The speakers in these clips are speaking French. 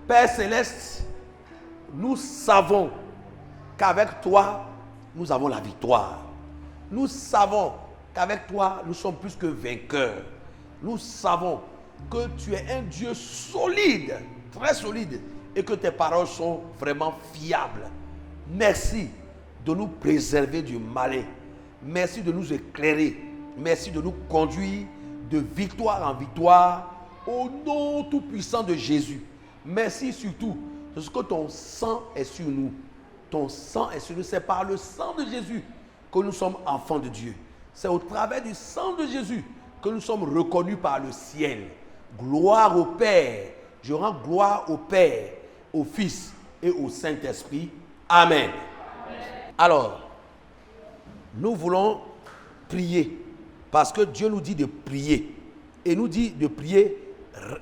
Père Céleste, nous savons qu'avec toi, nous avons la victoire. Nous savons qu'avec toi, nous sommes plus que vainqueurs. Nous savons que tu es un Dieu solide, très solide, et que tes paroles sont vraiment fiables. Merci de nous préserver du malin. Merci de nous éclairer. Merci de nous conduire de victoire en victoire au nom tout-puissant de Jésus. Merci surtout parce que ton sang est sur nous. Ton sang est sur nous. C'est par le sang de Jésus que nous sommes enfants de Dieu. C'est au travers du sang de Jésus que nous sommes reconnus par le ciel. Gloire au Père. Je rends gloire au Père, au Fils et au Saint-Esprit. Amen. Alors, nous voulons prier parce que Dieu nous dit de prier. Et nous dit de prier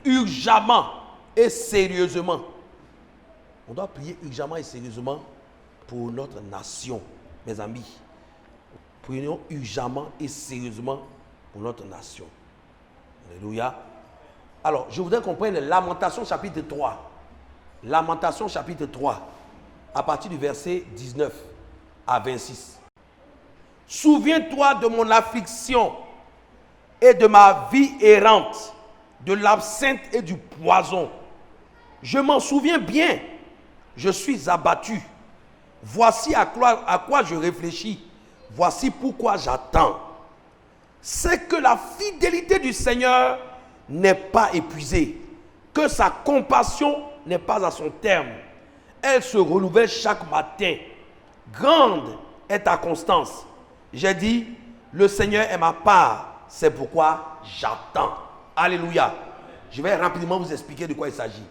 urgemment et sérieusement. On doit prier urgemment et sérieusement pour notre nation, mes amis. Prions urgemment et sérieusement pour notre nation. Alléluia. Alors, je voudrais qu'on prenne Lamentation chapitre 3. Lamentation chapitre 3, à partir du verset 19 à 26. Souviens-toi de mon affliction et de ma vie errante, de l'absinthe et du poison. Je m'en souviens bien. Je suis abattu. Voici à quoi je réfléchis. Voici pourquoi j'attends. C'est que la fidélité du Seigneur n'est pas épuisée, que sa compassion n'est pas à son terme. Elle se renouvelle chaque matin. Grande est ta constance. J'ai dit, le Seigneur est ma part, c'est pourquoi j'attends. Alléluia. Je vais rapidement vous expliquer de quoi il s'agit.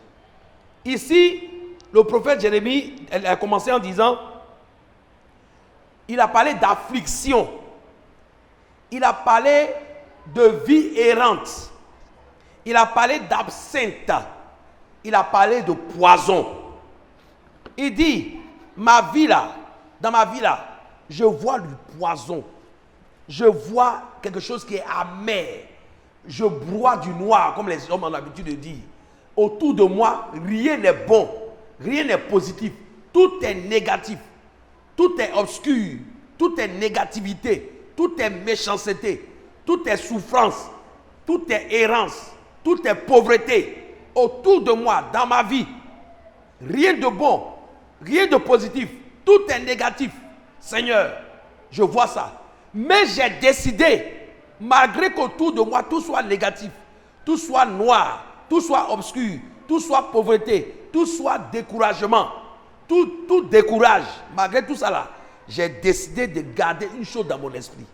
Ici, le prophète Jérémie, elle a commencé en disant, il a parlé d'affliction, il a parlé de vie errante, il a parlé d'absinthe, il a parlé de poison. Il dit, ma vie là, dans ma vie là, je vois du poison, je vois quelque chose qui est amer, je broie du noir, comme les hommes ont l'habitude de dire. Autour de moi, rien n'est bon, rien n'est positif, tout est négatif, tout est obscur, tout est négativité, tout est méchanceté, tout est souffrance, tout est errance, tout est pauvreté. Autour de moi, dans ma vie, rien de bon, rien de positif, tout est négatif. Seigneur, je vois ça. Mais j'ai décidé, malgré qu'autour de moi, tout soit négatif, tout soit noir, tout soit obscur, tout soit pauvreté, tout soit découragement, tout décourage, malgré tout ça là, j'ai décidé de garder une chose dans mon esprit.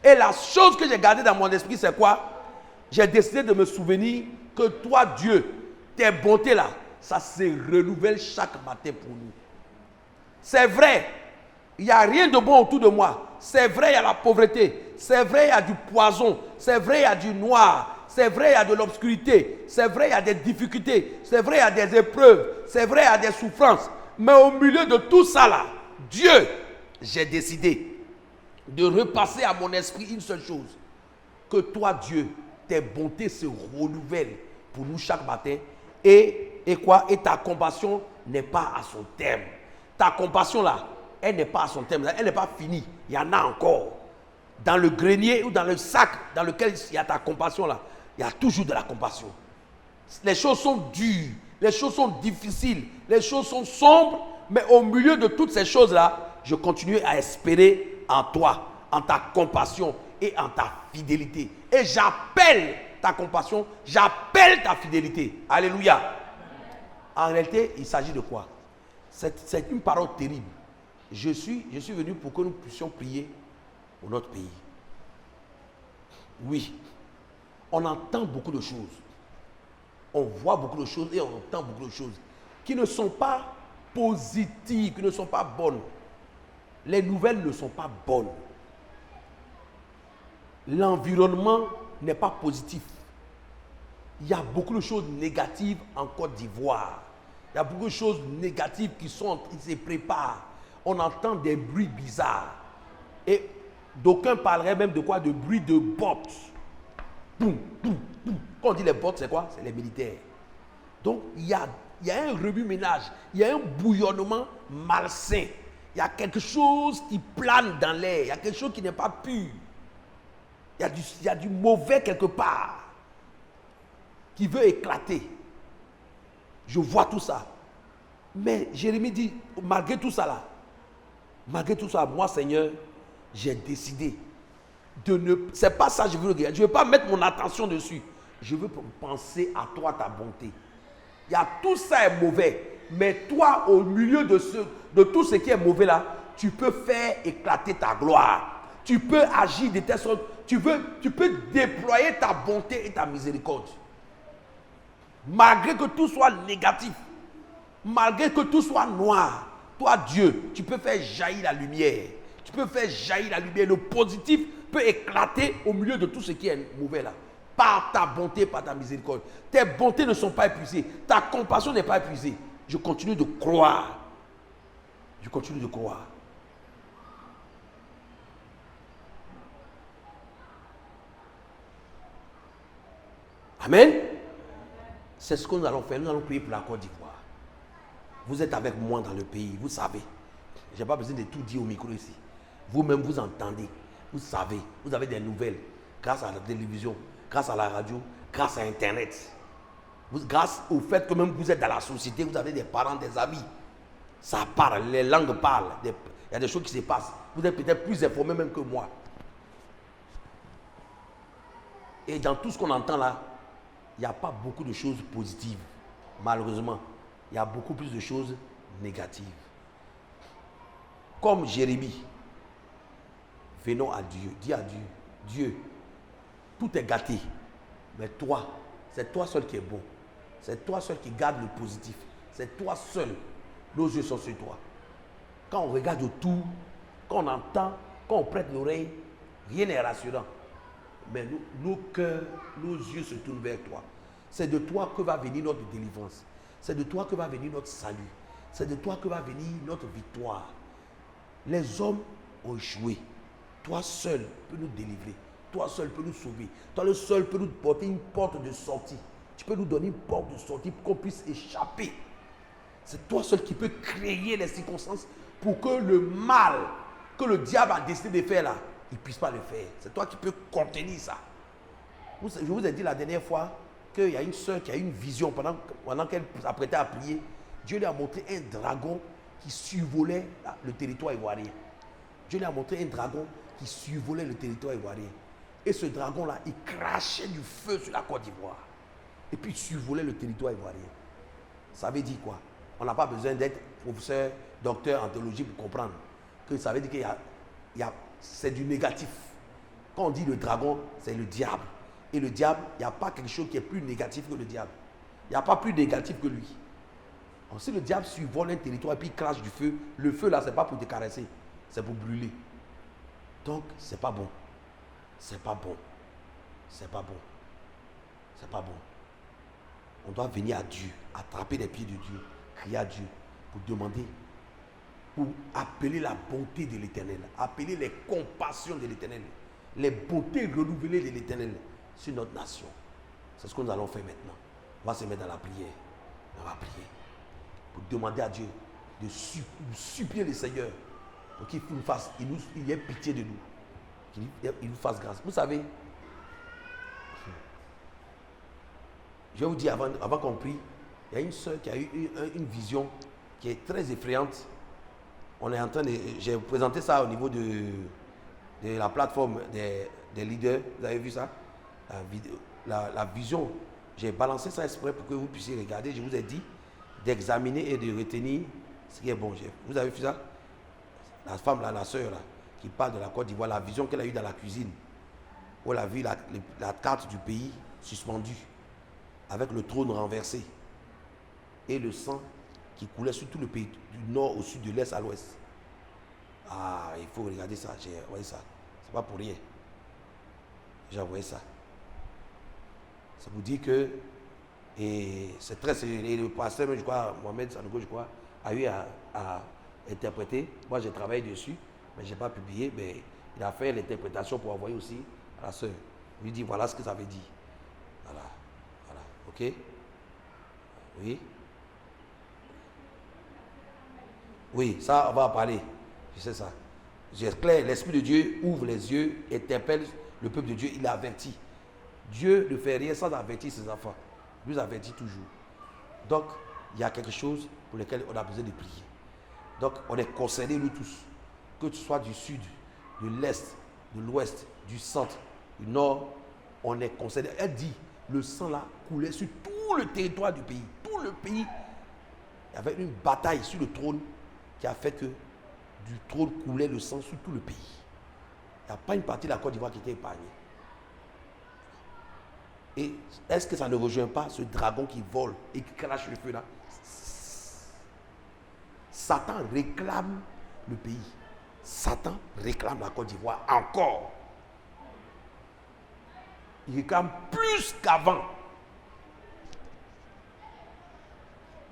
Et la chose que j'ai gardée dans mon esprit, c'est quoi? J'ai décidé de me souvenir que toi, Dieu, tes bontés là, ça se renouvelle chaque matin pour nous. C'est vrai, il n'y a rien de bon autour de moi. C'est vrai, il y a la pauvreté. C'est vrai, il y a du poison. C'est vrai, il y a du noir. C'est vrai, il y a de l'obscurité. C'est vrai, il y a des difficultés. C'est vrai, il y a des épreuves. C'est vrai, il y a des souffrances. Mais au milieu de tout ça là, Dieu, j'ai décidé de repasser à mon esprit une seule chose. Que toi, Dieu, tes bontés se renouvellent pour nous chaque matin. Et quoi? Et ta compassion n'est pas à son terme. Ta compassion là, elle n'est pas à son terme. Elle n'est pas finie. Il y en a encore. Dans le grenier ou dans le sac dans lequel il y a ta compassion là, il y a toujours de la compassion. Les choses sont dures, les choses sont difficiles, les choses sont sombres, mais au milieu de toutes ces choses-là, je continue à espérer en toi, en ta compassion et en ta fidélité. Et j'appelle ta compassion, j'appelle ta fidélité. Alléluia. En réalité, il s'agit de quoi? C'est une parole terrible. Je suis venu pour que nous puissions prier pour notre pays. Oui, on entend beaucoup de choses. On voit beaucoup de choses et on entend beaucoup de choses qui ne sont pas positives, qui ne sont pas bonnes. Les nouvelles ne sont pas bonnes. L'environnement n'est pas positif. Il y a beaucoup de choses négatives en Côte d'Ivoire. Il y a beaucoup de choses négatives qui se préparent. On entend des bruits bizarres. Et d'aucuns parleraient même de quoi? De bruit de bottes. Boum, boum, boum. Quand on dit les bottes, c'est quoi? C'est les militaires. Donc, il y a il y a un remue-ménage, il y a un bouillonnement malsain. Il y a quelque chose qui plane dans l'air, il y a quelque chose qui n'est pas pur. Il y a du mauvais quelque part qui veut éclater. Je vois tout ça. Mais Jérémie dit, malgré tout ça là, moi Seigneur, j'ai décidé de ne... C'est pas ça que je veux regarder. Je ne veux pas mettre mon attention dessus. Je veux penser à toi, ta bonté. Il y a tout ça est mauvais. Mais toi, au milieu de tout ce qui est mauvais là, tu peux faire éclater ta gloire. Tu peux agir de telle sorte. Tu peux déployer ta bonté et ta miséricorde. Malgré que tout soit négatif. Malgré que tout soit noir. Toi, Dieu, tu peux faire jaillir la lumière. Tu peux faire jaillir la lumière. Le positif peut éclater au milieu de tout ce qui est mauvais là. Par ta bonté, par ta miséricorde. Tes bontés ne sont pas épuisées. Ta compassion n'est pas épuisée. Je continue de croire. Je continue de croire. Amen. C'est ce que nous allons faire. Nous allons prier pour la Côte d'Ivoire. Vous êtes avec moi dans le pays. Vous savez. Je n'ai pas besoin de tout dire au micro ici. Vous-même, vous entendez. Vous savez. Vous avez des nouvelles. Grâce à la télévision, grâce à la radio, grâce à Internet. Grâce au fait que même vous êtes dans la société, vous avez des parents, des amis. Ça parle, les langues parlent. Il y a des choses qui se passent. Vous êtes peut-être plus informés même que moi. Et dans tout ce qu'on entend là, il n'y a pas beaucoup de choses positives. Malheureusement, il y a beaucoup plus de choses négatives. Comme Jérémie, venons à Dieu. Dis à Dieu, Dieu, tout est gâté. Mais toi, c'est toi seul qui est bon. C'est toi seul qui garde le positif. C'est toi seul. Nos yeux sont sur toi. Quand on regarde autour, quand on entend, quand on prête l'oreille, rien n'est rassurant. Mais nos cœurs, nos yeux se tournent vers toi. C'est de toi que va venir notre délivrance. C'est de toi que va venir notre salut. C'est de toi que va venir notre victoire. Les hommes ont échoué. Toi seul peux nous délivrer. Toi seul peux nous sauver. Toi le seul peux nous porter une porte de sortie. Tu peux nous donner une porte de sortie pour qu'on puisse échapper. C'est toi seul qui peux créer les circonstances pour que le mal que le diable a décidé de faire là, il ne puisse pas le faire. C'est toi qui peux contenir ça. Je vous ai dit la dernière fois qu'il y a une soeur qui a eu une vision pendant qu'elle s'apprêtait à prier. Dieu lui a montré un dragon qui survolait le territoire ivoirien. Dieu lui a montré un dragon qui survolait le territoire ivoirien. Et ce dragon-là, il crachait du feu sur la Côte d'Ivoire. Et puis il survolait le territoire ivoirien. Ça veut dire quoi? On n'a pas besoin d'être professeur, docteur en théologie pour comprendre que ça veut dire qu'il y a c'est du négatif. Quand on dit le dragon, c'est le diable. Et le diable, il n'y a pas quelque chose qui est plus négatif que le diable. Il n'y a pas plus négatif que lui. Alors, si le diable survole un territoire et puis il crache du feu, le feu là, ce n'est pas pour te caresser, c'est pour brûler. Donc, c'est pas bon. C'est pas bon. C'est pas bon. C'est pas bon. On doit venir à Dieu, attraper les pieds de Dieu, crier à Dieu pour demander, pour appeler la bonté de l'Éternel, appeler les compassions de l'Éternel, les bontés renouvelées de l'Éternel sur notre nation. C'est ce que nous allons faire maintenant. On va se mettre dans la prière. On va prier pour demander à Dieu de supplier le Seigneur pour qu'il nous fasse, il ait pitié de nous, qu'il nous fasse grâce. Vous savez, je vais vous dire avant qu'on prie, il y a une soeur qui a eu une vision qui est très effrayante. On est en train de... J'ai présenté ça au niveau de la plateforme des leaders. Vous avez vu ça? La vision. J'ai balancé ça exprès pour que vous puissiez regarder. Je vous ai dit d'examiner et de retenir ce qui est bon. Vous avez vu ça? La femme là, la soeur là, qui parle de la Côte d'Ivoire, la vision qu'elle a eue dans la cuisine, où elle a vu la carte du pays suspendue, avec le trône renversé et le sang qui coulait sur tout le pays, du nord au sud, de l'est à l'ouest. Ah, il faut regarder ça, j'ai envoyé ça. C'est pas pour rien. J'ai envoyé ça. Ça vous dit que, et c'est très, et le pasteur, je crois, Mohamed Sanogo, je crois, a eu à interpréter. Moi, j'ai travaillé dessus, mais je n'ai pas publié. Mais il a fait l'interprétation pour envoyer aussi à la sœur. Il lui dit, voilà ce que ça veut dire. Voilà. Voilà. OK? Oui. Oui, ça, on va en parler. Je sais ça. C'est clair, l'Esprit de Dieu ouvre les yeux, interpelle le peuple de Dieu, il avertit. Dieu ne fait rien sans avertir ses enfants. Lui avertit toujours. Donc, il y a quelque chose pour lequel on a besoin de prier. Donc, on est concernés, nous tous. Que tu sois du sud, de l'est, de l'ouest, du centre, du nord, on est concernés. Elle dit, le sang là coulait sur tout le territoire du pays. Tout le pays. Il y avait une bataille sur le trône qui a fait que du trône coulait le sang sur tout le pays. Il n'y a pas une partie de la Côte d'Ivoire qui était épargnée. Et est-ce que ça ne rejoint pas ce dragon qui vole et qui crache le feu là? Satan réclame le pays. Satan réclame la Côte d'Ivoire encore. Il réclame plus qu'avant.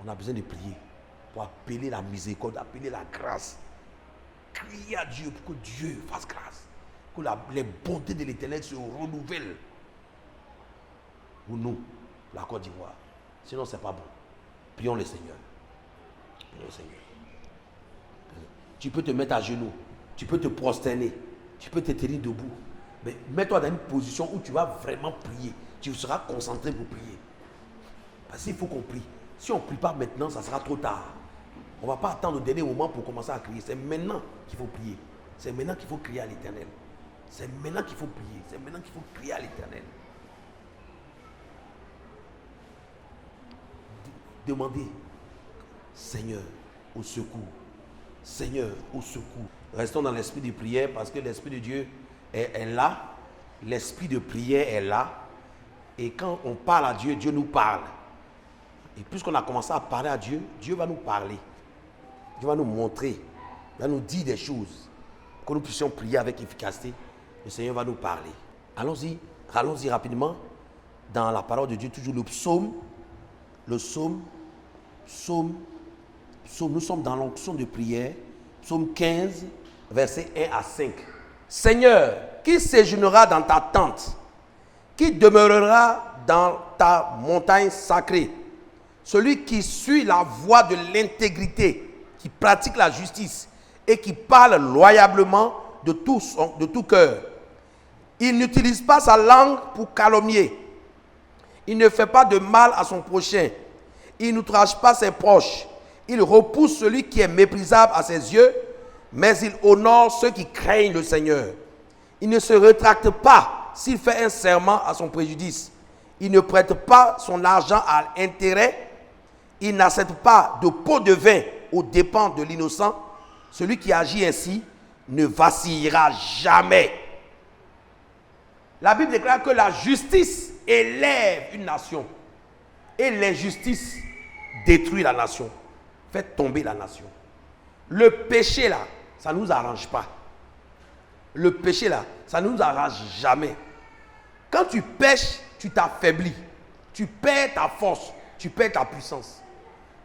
On a besoin de prier pour appeler la miséricorde, appeler la grâce. Crier à Dieu pour que Dieu fasse grâce. Que les bontés de l'Éternel se renouvellent. Pour nous, la Côte d'Ivoire. Sinon, ce n'est pas bon. Prions le Seigneur. Prions le Seigneur. Tu peux te mettre à genoux. Tu peux te prosterner. Tu peux te tenir debout. Mais mets-toi dans une position où tu vas vraiment prier. Tu seras concentré pour prier. Parce qu'il faut qu'on prie. Si on ne prie pas maintenant, ça sera trop tard. On ne va pas attendre le dernier moment pour commencer à crier. C'est maintenant qu'il faut prier. C'est maintenant qu'il faut crier à l'Éternel. C'est maintenant qu'il faut prier. C'est maintenant qu'il faut crier à l'Éternel. Demandez, Seigneur, au secours. Seigneur, au secours. Restons dans l'esprit de prière parce que l'esprit de Dieu est là. L'esprit de prière est là. Et quand on parle à Dieu, Dieu nous parle. Et puisqu'on a commencé à parler à Dieu, Dieu va nous parler. Dieu va nous montrer. Il va nous dire des choses. Que nous puissions prier avec efficacité. Le Seigneur va nous parler. Allons-y rapidement dans la parole de Dieu, toujours le psaume. Le psaume, nous sommes dans l'onction de prière, psaume 15, versets 1 à 5. Seigneur, qui séjournera dans ta tente? Qui demeurera dans ta montagne sacrée? Celui qui suit la voie de l'intégrité, qui pratique la justice et qui parle loyalement de tout cœur. Il n'utilise pas sa langue pour calomnier. Il ne fait pas de mal à son prochain. Il n'outrage pas ses proches. Il repousse celui qui est méprisable à ses yeux, mais il honore ceux qui craignent le Seigneur. Il ne se rétracte pas s'il fait un serment à son préjudice. Il ne prête pas son argent à intérêt. Il n'accepte pas de pot de vin aux dépens de l'innocent. Celui qui agit ainsi ne vacillera jamais. La Bible déclare que la justice élève une nation et l'injustice détruit la nation, fait tomber la nation. Le péché là, ça ne nous arrange pas. Le péché là, ça ne nous arrange jamais. Quand tu pêches, tu t'affaiblis. Tu perds ta force, tu perds ta puissance.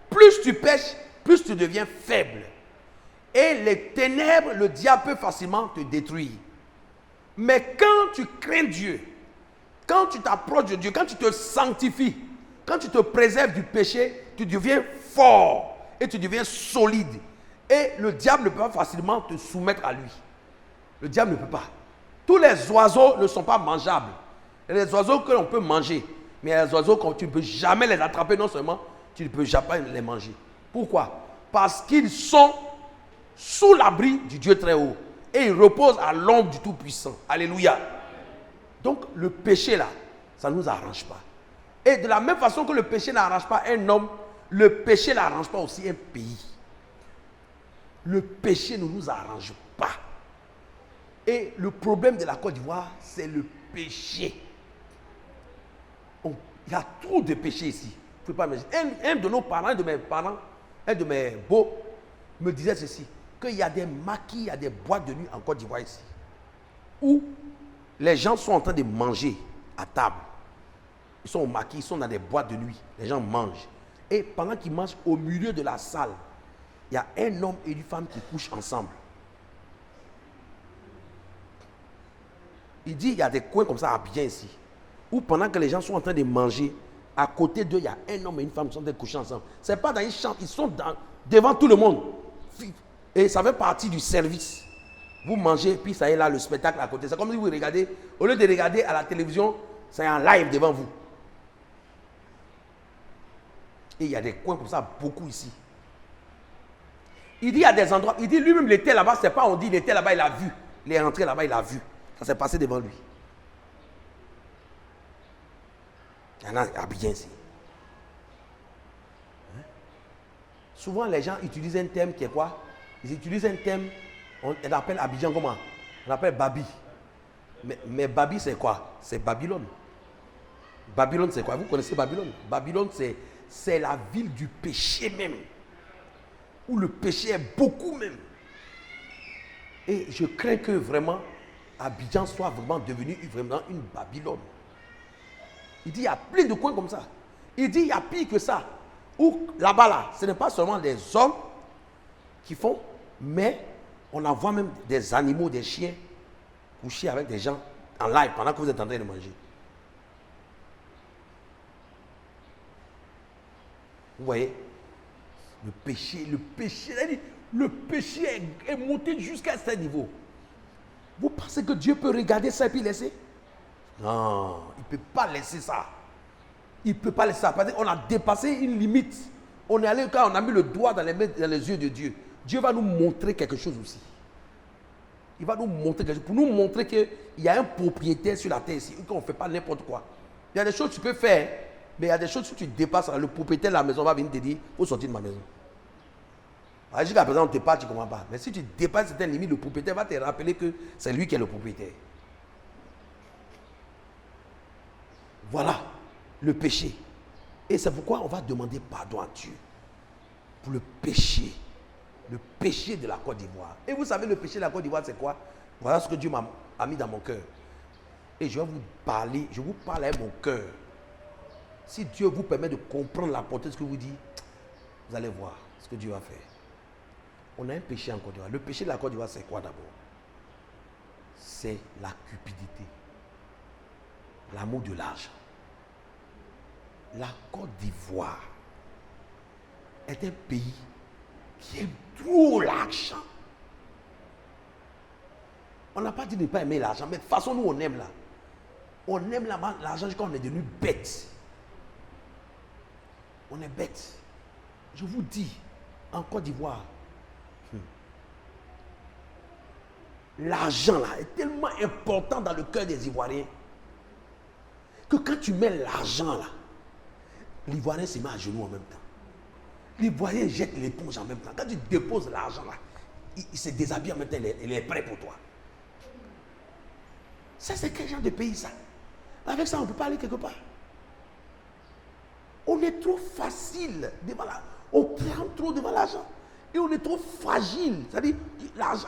Plus tu pêches, plus tu deviens faible. Et les ténèbres, le diable peut facilement te détruire. Mais quand tu crains Dieu, quand tu t'approches de Dieu, quand tu te sanctifies, quand tu te préserves du péché, tu deviens fort et tu deviens solide. Et le diable ne peut pas facilement te soumettre à lui. Le diable ne peut pas. Tous les oiseaux ne sont pas mangeables. Il y a des oiseaux que l'on peut manger, mais il y a des oiseaux que tu ne peux jamais les attraper, non seulement, tu ne peux jamais les manger. Pourquoi? Parce qu'ils sont sous l'abri du Dieu très haut. Et ils reposent à l'ombre du Tout-Puissant. Alléluia. Donc le péché là, ça ne nous arrange pas. Et de la même façon que le péché n'arrange pas un homme, le péché n'arrange pas aussi un pays. Le péché ne nous arrange pas. Et le problème de la Côte d'Ivoire, c'est le péché. Il y a trop de péchés ici. Vous ne pouvez pas imaginer. Un de nos parents, un de mes beaux, me disait ceci, qu'il y a des maquis, il y a des boîtes de nuit en Côte d'Ivoire ici, où les gens sont en train de manger à table. Ils sont au maquis, ils sont dans des boîtes de nuit. Les gens mangent. Et pendant qu'ils mangent, au milieu de la salle, il y a un homme et une femme qui couchent ensemble. Il dit, il y a des coins comme ça à bien ici, où pendant que les gens sont en train de manger, à côté d'eux, il y a un homme et une femme qui sont en train de coucher ensemble. Ce n'est pas dans une chambre, ils sont devant tout le monde. Et ça fait partie du service. Vous mangez, puis ça est là, le spectacle à côté. C'est comme si vous regardez, au lieu de regarder à la télévision, c'est en live devant vous. Et il y a des coins comme ça, beaucoup ici. Il dit il y a des endroits, il dit lui-même, il était là-bas, c'est pas on dit, il était là-bas, il a vu. Il est rentré là-bas, il a vu. Ça s'est passé devant lui. Il y en a Abidjan ici. Hein? Souvent, les gens utilisent un thème qui est quoi? Ils utilisent un thème, on appelle Abidjan comment? On appelle Babi. Mais Babi, c'est quoi? C'est Babylone. Babylone, c'est quoi? Vous connaissez Babylone? Babylone, c'est la ville du péché même. Où le péché est beaucoup même. Et je crains que vraiment Abidjan soit vraiment devenu vraiment une Babylone. Il dit il y a plein de coins comme ça. Il dit il y a pire que ça. Où là-bas là, ce n'est pas seulement des hommes qui font, mais on en voit même des animaux, des chiens coucher avec des gens en live pendant que vous êtes en train de manger. Vous voyez? Le péché est monté jusqu'à ce niveau. Vous pensez que Dieu peut regarder ça et puis laisser? Non, il ne peut pas laisser ça. Il ne peut pas laisser ça. Parce qu'on a dépassé une limite. On est allé quand on a mis le doigt dans les yeux de Dieu. Dieu va nous montrer quelque chose aussi. Il va nous montrer quelque chose. Pour nous montrer qu'il y a un propriétaire sur la terre ici. Qu'on ne fait pas n'importe quoi. Il y a des choses que tu peux faire. Mais il y a des choses, si tu dépasses, le propriétaire de la maison va venir te dire, il faut sortir de ma maison. Jusqu'à présent, on te parle, tu ne comprends pas. Mais si tu dépasses certaines limites, le propriétaire va te rappeler que c'est lui qui est le propriétaire. Voilà le péché. Et c'est pourquoi on va demander pardon à Dieu pour le péché. Le péché de la Côte d'Ivoire. Et vous savez, le péché de la Côte d'Ivoire, c'est quoi? Voilà ce que Dieu m'a mis dans mon cœur. Et je vais vous parler, je vous parle avec mon cœur. Si Dieu vous permet de comprendre la portée de ce que vous dites, vous allez voir ce que Dieu va faire. On a un péché en Côte d'Ivoire. Le péché de la Côte d'Ivoire, c'est quoi d'abord? C'est la cupidité. L'amour de l'argent. La Côte d'Ivoire est un pays qui aime trop l'argent. On n'a pas dit de ne pas aimer l'argent, mais de toute façon, nous, on aime là. On aime l'argent jusqu'à on est devenu bête. On est bête. Je vous dis, en Côte d'Ivoire, l'argent là est tellement important dans le cœur des Ivoiriens que quand tu mets l'argent là, l'Ivoirien se met à genoux en même temps. L'Ivoirien jette l'éponge en même temps. Quand tu déposes l'argent là, il se déshabille en même temps, il est prêt pour toi. Ça, c'est quel genre de pays ça? Avec ça, on ne peut pas aller quelque part. On est trop facile devant l'argent. On prend trop devant l'argent. Et on est trop fragile. C'est-à-dire,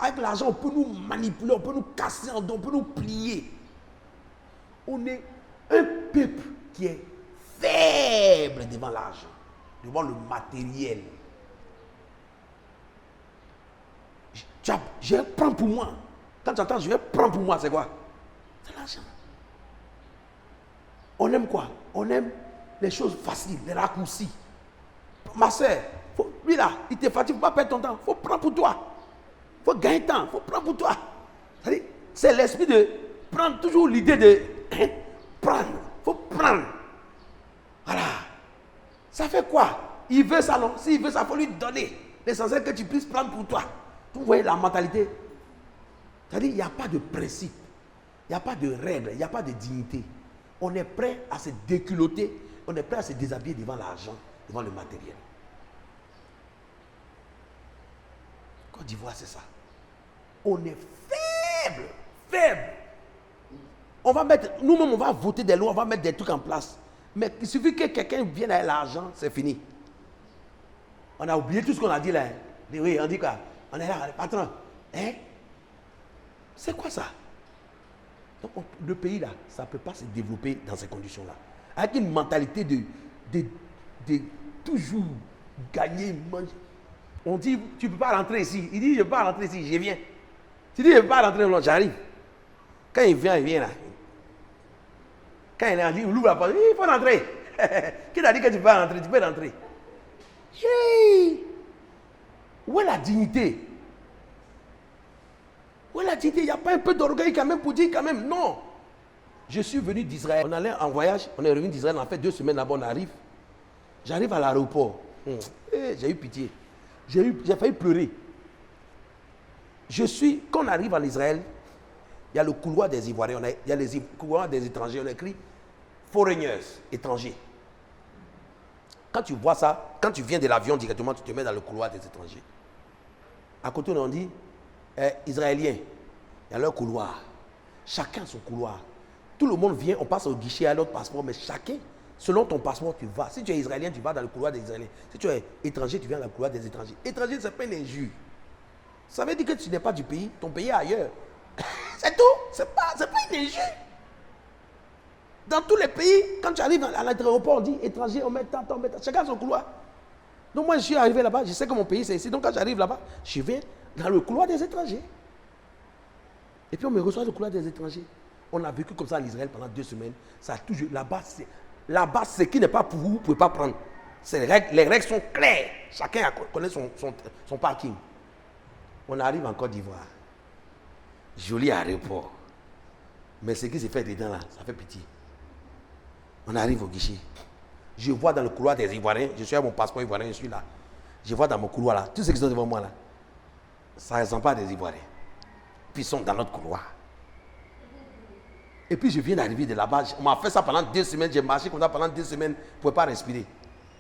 avec l'argent, on peut nous manipuler, on peut nous casser en deux, on peut nous plier. On est un peuple qui est faible devant l'argent, devant le matériel. Je vais prendre pour moi. Quand tu entends, je vais prendre pour moi, c'est quoi? C'est l'argent. On aime quoi? On aime les choses faciles, les raccourcis. Ma soeur, lui là, il te fatigue, il ne faut pas perdre ton temps. Il faut prendre pour toi. Il faut gagner temps, il faut prendre pour toi. C'est l'esprit de prendre, toujours l'idée de prendre. Il faut prendre. Voilà. Ça fait quoi? Il veut ça, non? S'il veut ça, il faut lui donner. L'essentiel que tu puisses prendre pour toi. Vous voyez la mentalité? C'est-à-dire, il n'y a pas de principe. Il n'y a pas de règle, il n'y a pas de dignité. On est prêt à se déculotter, on est prêt à se déshabiller devant l'argent, devant le matériel. Côte d'Ivoire, c'est ça. On est faible, faible. On va mettre, nous-mêmes, on va voter des lois, on va mettre des trucs en place. Mais il suffit que quelqu'un vienne avec l'argent, c'est fini. On a oublié tout ce qu'on a dit là. Oui, on dit quoi? On est là, patron. Hein? C'est quoi ça? Donc, le pays là, ça ne peut pas se développer dans ces conditions-là. Avec une mentalité de toujours gagner, manger. On dit, tu ne peux pas rentrer ici. Il dit, je ne peux pas rentrer ici, je viens. Tu dis, je ne peux pas rentrer, non, j'arrive. Quand il vient là. Quand il est en ligne, il ouvre la porte, il faut rentrer. Qui t'a dit que tu peux pas rentrer? Tu peux rentrer. Où est la dignité? Où est la dignité? Il n'y a pas un peu d'orgueil quand même pour dire quand même, non. Je suis venu d'Israël. On allait en voyage, on est revenu d'Israël, on a fait 2 semaines là-bas, on arrive. J'arrive à l'aéroport. J'ai eu pitié. J'ai failli pleurer. Quand on arrive en Israël, il y a le couloir des Ivoiriens, il y a les couloirs des étrangers, on a écrit foreigners, étrangers. Quand tu vois ça, quand tu viens de l'avion directement, tu te mets dans le couloir des étrangers. À côté, on dit Israéliens, il y a leur couloir. Chacun son couloir. Tout le monde vient, on passe au guichet à l'autre passeport, mais chacun, selon ton passeport, tu vas. Si tu es israélien, tu vas dans le couloir des Israéliens. Si tu es étranger, tu viens dans le couloir des étrangers. Étranger, ce n'est pas une injure. Ça veut dire que tu n'es pas du pays, ton pays est ailleurs. C'est tout. Ce n'est pas une injure. Dans tous les pays, quand tu arrives à l'aéroport, on dit étranger, on met tant, chacun son couloir. Donc moi, je suis arrivé là-bas, je sais que mon pays c'est ici. Donc quand j'arrive là-bas, je viens dans le couloir des étrangers. Et puis on me reçoit dans le couloir des étrangers. On a vécu comme ça en Israël pendant 2 semaines. Ça a toujours, là-bas, ce qui n'est pas pour vous, vous ne pouvez pas prendre. Les règles sont claires. Chacun connaît son parking. On arrive en Côte d'Ivoire. Joli aéroport. Mais ce qui s'est fait dedans là, ça fait pitié. On arrive au guichet. Je vois dans le couloir des Ivoiriens, je suis à mon passeport ivoirien, je suis là. Je vois dans mon couloir là, tous ceux qui sont devant moi là, ça ne ressemble pas à des Ivoiriens. Puis ils sont dans notre couloir. Et puis je viens d'arriver de là-bas. On m'a fait ça pendant 2 semaines. J'ai marché comme ça pendant 2 semaines. Je ne pouvais pas respirer.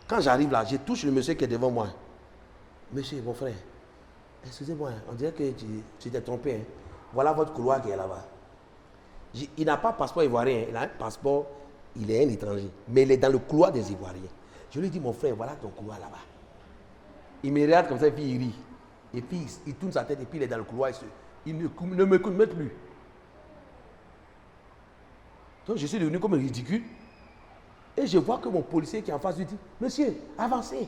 Quand j'arrive là, je touche le monsieur qui est devant moi. Monsieur, mon frère, excusez-moi, on dirait que tu t'es trompé. Hein. Voilà votre couloir qui est là-bas. Il n'a pas de passeport ivoirien. Il a un passeport, il est un étranger. Mais il est dans le couloir des Ivoiriens. Je lui dis, mon frère, voilà ton couloir là-bas. Il me regarde comme ça et puis il rit. Et puis il tourne sa tête et puis il est dans le couloir. Il ne me met plus. Donc je suis devenu comme un ridicule. Et je vois que mon policier qui est en face lui dit, monsieur, avancez.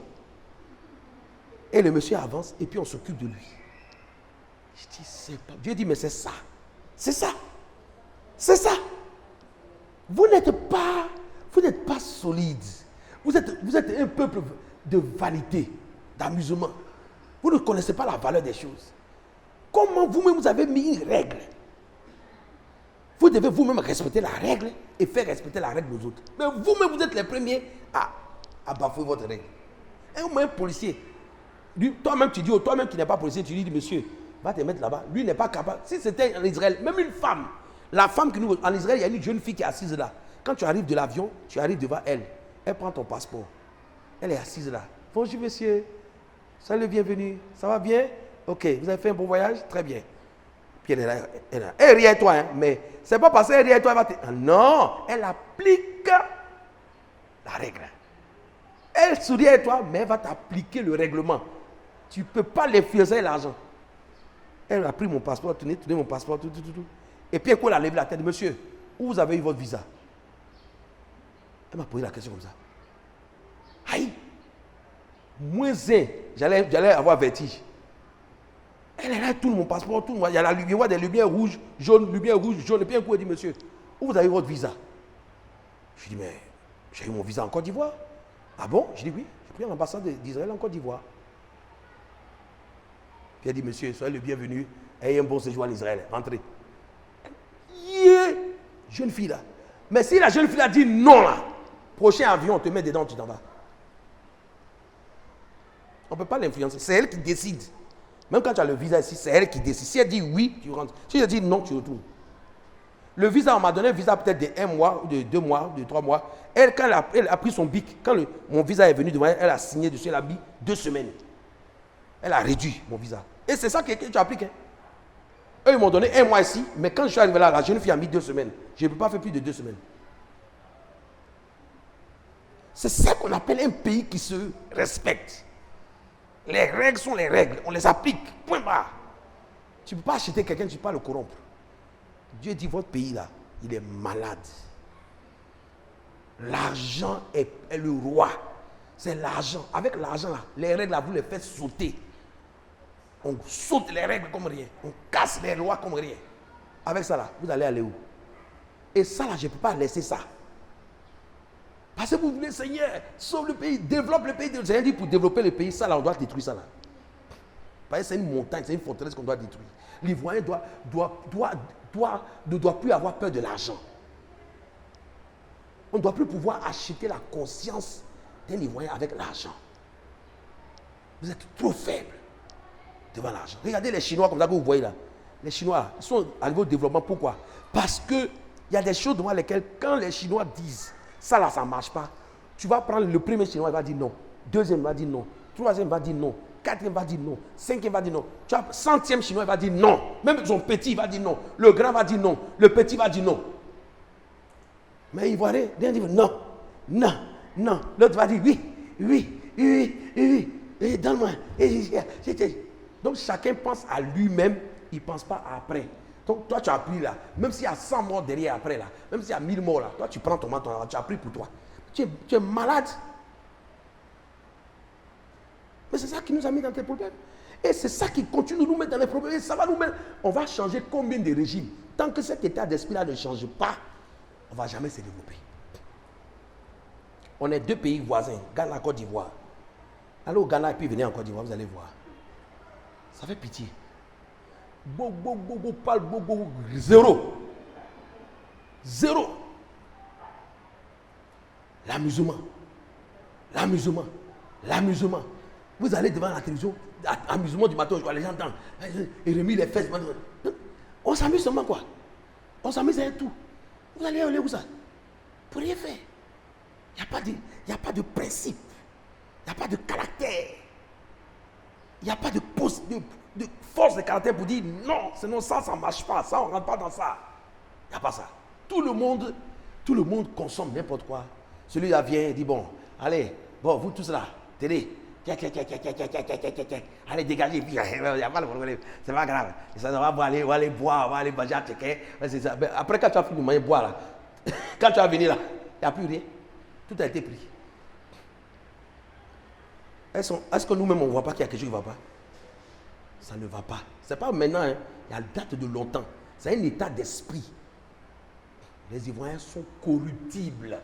Et le monsieur avance et puis on s'occupe de lui. Je dis, c'est pas... Dieu dit, mais c'est ça. C'est ça. C'est ça. Vous n'êtes pas solide. Vous êtes un peuple de vanité, d'amusement. Vous ne connaissez pas la valeur des choses. Comment vous-même vous avez mis une règle? Vous devez vous-même respecter la règle et faire respecter la règle aux autres. Mais vous-même, vous êtes les premiers à bafouer votre règle. Et au moins, un policier, toi-même, tu dis, toi-même qui n'es pas policier, tu dis, monsieur, va te mettre là-bas. Lui n'est pas capable. Si c'était en Israël, même une femme, la femme qui nous... En Israël, il y a une jeune fille qui est assise là. Quand tu arrives de l'avion, tu arrives devant elle. Elle prend ton passeport. Elle est assise là. Bonjour, monsieur. Salut, bienvenue. Ça va bien? Ok, vous avez fait un bon voyage? Très bien. Puis elle est là. Elle rit à toi, hein, mais c'est pas parce qu'elle rit à toi, elle va te... Non, elle applique la règle. Elle sourit à toi, mais elle va t'appliquer le règlement. Tu ne peux pas l'influencer l'argent. Elle a pris mon passeport, tourné mon passeport, tout. Et puis elle a levé la tête. Monsieur, où vous avez eu votre visa? Elle m'a posé la question comme ça. Aïe! Moins un, j'allais avoir vertige. Elle est là, elle tourne mon passeport, il y a la lumière, des lumières rouges, jaunes, jaune. Et puis un coup, elle dit, monsieur, où vous avez eu votre visa? Je dis, mais j'ai eu mon visa en Côte d'Ivoire. Ah bon? Je dis, oui, j'ai pris l'ambassade d'Israël en Côte d'Ivoire. Puis elle dit, monsieur, soyez le bienvenu, ayez un bon séjour en Israël, rentrez. Yeah! Jeune fille là. Mais si la jeune fille a dit non là, prochain avion, on te met dedans, tu t'en vas. On ne peut pas l'influencer, c'est elle qui décide. Même quand tu as le visa ici, c'est elle qui décide. Si elle dit oui, tu rentres. Si elle dit non, tu retournes. Le visa, on m'a donné un visa peut-être de 1 mois, ou de 2 mois, de 3 mois. Elle, quand elle a pris son bic, quand mon visa est venu devant elle, elle a signé dessus, elle a mis 2 semaines. Elle a réduit mon visa. Et c'est ça que tu appliques. Hein. Eux, ils m'ont donné 1 mois ici, mais quand je suis arrivé là, la jeune fille a mis 2 semaines. Je ne peux pas faire plus de 2 semaines. C'est ça qu'on appelle un pays qui se respecte. Les règles sont les règles, on les applique, point barre. Tu ne peux pas acheter quelqu'un, tu ne peux pas le corrompre. Dieu dit, votre pays là, il est malade. L'argent est le roi. C'est l'argent. Avec l'argent là, les règles là, vous les faites sauter. On saute les règles comme rien. On casse les lois comme rien. Avec ça là, vous allez aller où? Et ça là, je ne peux pas laisser ça. Parce que vous voulez, Seigneur, sauve le pays, développe le pays. Le Seigneur dit, pour développer le pays, ça là, on doit détruire ça là. Parce que c'est une montagne, c'est une forteresse qu'on doit détruire. L'Ivoirien ne doit plus avoir peur de l'argent. On ne doit plus pouvoir acheter la conscience d'un Ivoirien avec l'argent. Vous êtes trop faible devant l'argent. Regardez les Chinois comme ça que vous voyez là. Les Chinois, ils sont arrivés au développement. Pourquoi? Parce qu'il y a des choses devant lesquelles, quand les Chinois disent ça là, ça ne marche pas, tu vas prendre le premier Chinois, il va dire non. Deuxième, il va dire non. Troisième, il va dire non. Quatrième, il va dire non. Cinquième, il va dire non. Tu vois, centième Chinois, il va dire non. Même son petit, il va dire non. Le grand va dire non. Le petit va dire non. Mais il va dire non, non, non. L'autre va dire oui, oui, oui, oui, oui. Donne-moi. Donc chacun pense à lui-même, il ne pense pas après. Donc toi tu as pris là, même s'il y a 100 morts derrière après là, même s'il y a 1000 morts là, toi tu prends ton menton, tu as pris pour toi. Tu es malade. Mais c'est ça qui nous a mis dans tes problèmes. Et c'est ça qui continue de nous mettre dans les problèmes. Et ça va nous mettre. On va changer combien de régimes? Tant que cet état d'esprit-là ne change pas, on ne va jamais se développer. On est deux pays voisins, Ghana, Côte d'Ivoire. Allez au Ghana et puis venez en Côte d'Ivoire, vous allez voir. Ça fait pitié. Zéro. Zéro. L'amusement. L'amusement. L'amusement. Vous allez devant la télévision, amusement du matin, je vois les gens entendent. Et remis les fesses. On s'amuse seulement quoi? On s'amuse avec tout. Vous allez où ça? Pour rien faire. Il n'y a pas de principe. Il n'y a pas de caractère. Il n'y a pas de force de caractère pour dire non, sinon ça ne marche pas, ça on ne rentre pas dans ça. Il n'y a pas ça. Tout le monde consomme n'importe quoi. Celui-là vient et dit bon, allez, bon, vous tous là, télé, allez, dégagez, il n'y a pas de problème, c'est pas grave. Ça, on va aller boire, on va aller manger à checker. Après, quand tu as fini de manger, boire là, quand tu vas venir là, il n'y a plus rien. Tout a été pris. Est-ce que nous-mêmes, on ne voit pas qu'il y a quelque chose qui ne va pas? Ça ne va pas. Ce n'est pas maintenant, hein. Il y a date de longtemps. C'est un état d'esprit. Les Ivoiriens sont corruptibles.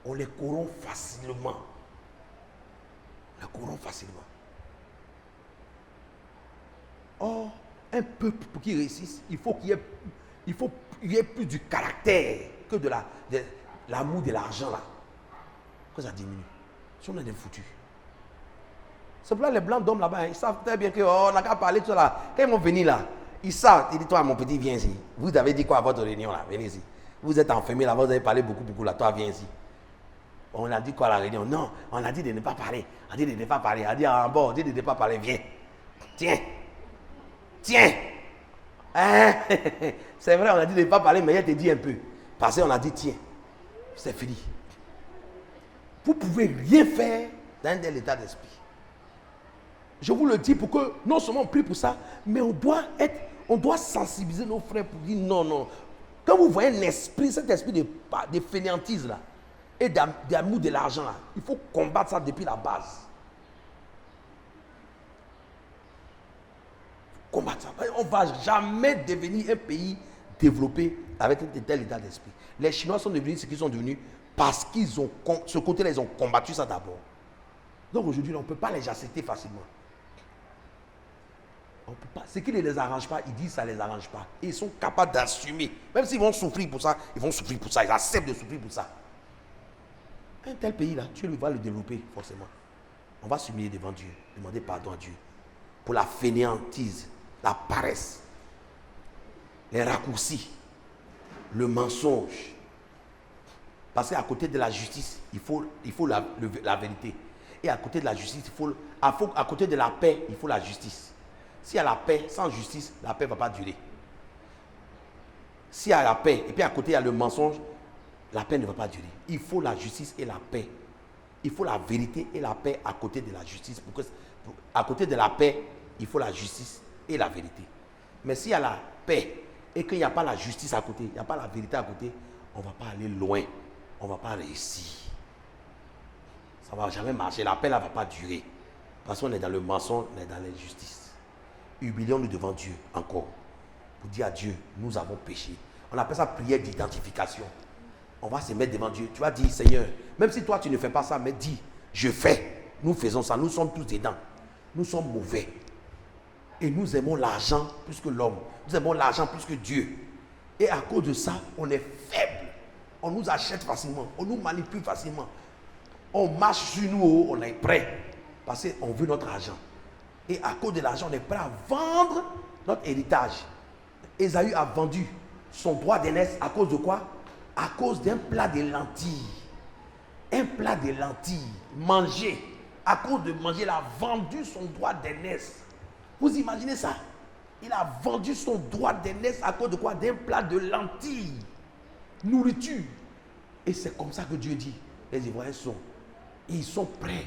On les corrompt facilement. On les corrompt facilement. Or, un peuple, pour qu'il réussisse, il faut qu'il y ait plus du caractère que de l'amour de l'argent là. Que ça diminue. Si on est des foutus. C'est pour là les blancs d'hommes là-bas, ils savent très bien qu'on n'a qu'à parler de ça là. Quand ils vont venir là, ils savent, ils disent toi mon petit viens ici. Vous avez dit quoi à votre réunion là? Venez ici. Vous êtes enfermés là, vous avez parlé beaucoup là, toi viens ici. On a dit quoi à la réunion? Non, on a dit de ne pas parler. On a dit de ne pas parler. On a dit en bas, on a dit de ne pas parler, viens. Tiens. Hein? C'est vrai, on a dit de ne pas parler, mais il te dit un peu. Parce qu'on a dit tiens. C'est fini. Vous ne pouvez rien faire dans un tel état d'esprit. Je vous le dis pour que non seulement on prie pour ça, mais on doit sensibiliser nos frères pour dire non. Quand vous voyez un esprit, cet esprit de fainéantise là, et d'amour de l'argent là, il faut combattre ça depuis la base. Combattre ça. On ne va jamais devenir un pays développé avec un tel état d'esprit. Les Chinois sont devenus ce qu'ils sont devenus parce qu'ils ont, ce côté-là, ils ont combattu ça d'abord. Donc aujourd'hui, on ne peut pas les accepter facilement. On peut pas. Ce qui ne les arrange pas, ils disent que ça ne les arrange pas. Et ils sont capables d'assumer. Même s'ils vont souffrir pour ça, ils vont souffrir pour ça. Ils acceptent de souffrir pour ça. Un tel pays-là, Dieu va le développer forcément. On va s'humilier devant Dieu, demander pardon à Dieu pour la fainéantise, la paresse, les raccourcis, le mensonge. Parce qu'à côté de la justice, il faut la vérité. Et à côté de la justice, à côté de la paix, il faut la justice. S'il y a la paix, sans justice, la paix ne va pas durer. S'il y a la paix, et puis à côté il y a le mensonge, la paix ne va pas durer. Il faut la justice et la paix. Il faut la vérité et la paix à côté de la justice. À côté de la paix, il faut la justice et la vérité. Mais s'il y a la paix et qu'il n'y a pas la justice à côté, il n'y a pas la vérité à côté, on ne va pas aller loin. On ne va pas réussir. Ça ne va jamais marcher. La paix ne va pas durer. Parce qu'on est dans le mensonge, on est dans l'injustice. Humilions-nous devant Dieu encore. Pour dire à Dieu, nous avons péché. On appelle ça prière d'identification. On va se mettre devant Dieu. Tu vas dire, Seigneur, même si toi tu ne fais pas ça, mais dis, je fais. Nous faisons ça. Nous sommes tous dedans. Nous sommes mauvais. Et nous aimons l'argent plus que l'homme. Nous aimons l'argent plus que Dieu. Et à cause de ça, on est faible. On nous achète facilement. On nous manipule facilement. On marche sur nous, on est prêt. Parce qu'on veut notre argent. Et à cause de l'argent, on est prêt à vendre notre héritage. Ésaü a vendu son droit d'aînesse à cause de quoi? À cause d'un plat de lentilles. Un plat de lentilles mangé. À cause de manger, il a vendu son droit d'aînesse. Vous imaginez ça? Il a vendu son droit d'aînesse à cause de quoi? D'un plat de lentilles. Nourriture. Et c'est comme ça que Dieu dit, les Ivoiriens ils sont prêts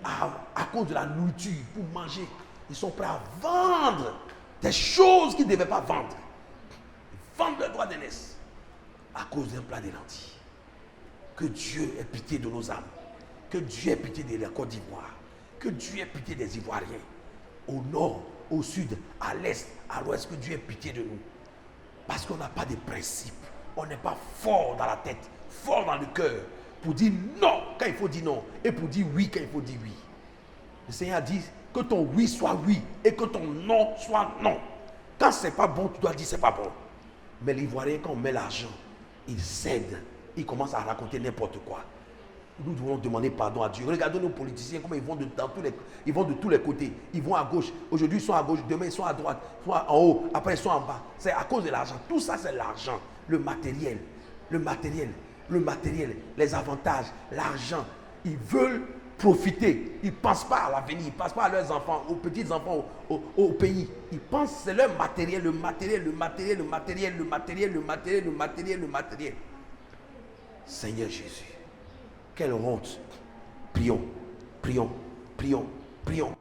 à cause de la nourriture, pour manger. Ils sont prêts à vendre des choses qu'ils ne devaient pas vendre. Vendre le droit d'aînesse à cause d'un plat de lentilles. Que Dieu ait pitié de nos âmes. Que Dieu ait pitié de la Côte d'Ivoire. Que Dieu ait pitié des Ivoiriens. Au nord, au sud, à l'est, à l'ouest, que Dieu ait pitié de nous. Parce qu'on n'a pas de principe. On n'est pas fort dans la tête, fort dans le cœur, pour dire non quand il faut dire non, et pour dire oui quand il faut dire oui. Le Seigneur dit que ton oui soit oui, et que ton non soit non. Quand c'est pas bon, tu dois dire c'est pas bon. Mais l'Ivoirien, quand on met l'argent, il cède, il commence à raconter n'importe quoi. Nous devons demander pardon à Dieu. Regardez nos politiciens, comment ils vont ils vont de tous les côtés. Ils vont à gauche. Aujourd'hui, ils sont à gauche. Demain, ils sont à droite. Soit en haut. Après, ils sont en bas. C'est à cause de l'argent. Tout ça, c'est l'argent. Le matériel. Le matériel. Le matériel. Les avantages. L'argent. Ils veulent profiter. Ils ne pensent pas à l'avenir. Ils ne pensent pas à leurs enfants, aux petits-enfants, au pays. Ils pensent, c'est leur matériel. Le matériel, le matériel, le matériel, le matériel, le matériel, le matériel, le matériel. Seigneur Jésus. Quelle honte. Prions, prions, prions, prions.